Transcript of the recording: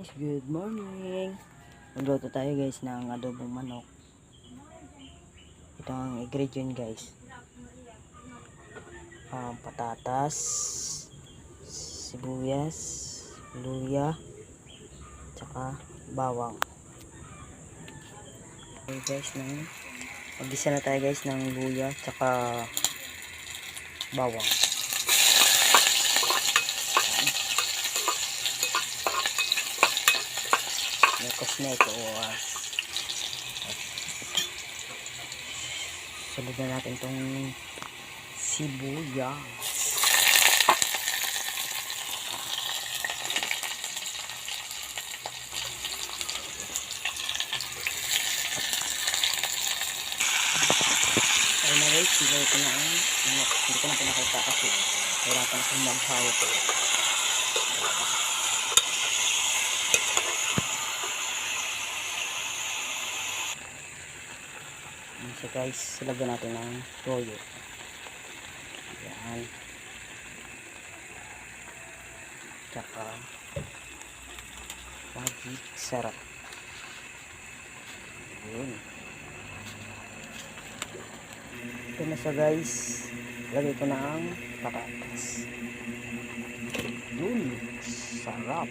guys, good morning. Magluto tayo guys ng adobong manok. Ito ang ingredient guys. Patatas, sibuyas, luya, tsaka bawang. Okay guys, mag-isa na tayo guys ng luya tsaka bawang. Cosmetic oras. Sunod na natin itong sibuyas. Ay na guys, silay ko na ang hindi ko na pinakita kasi hirapan akong maghawak. So guys, lagyan natin ng toyo. Yan. Tsaka magic sarap. Yun. Ito na siya guys. Lagay ko na ang patatas. Yun. Sarap.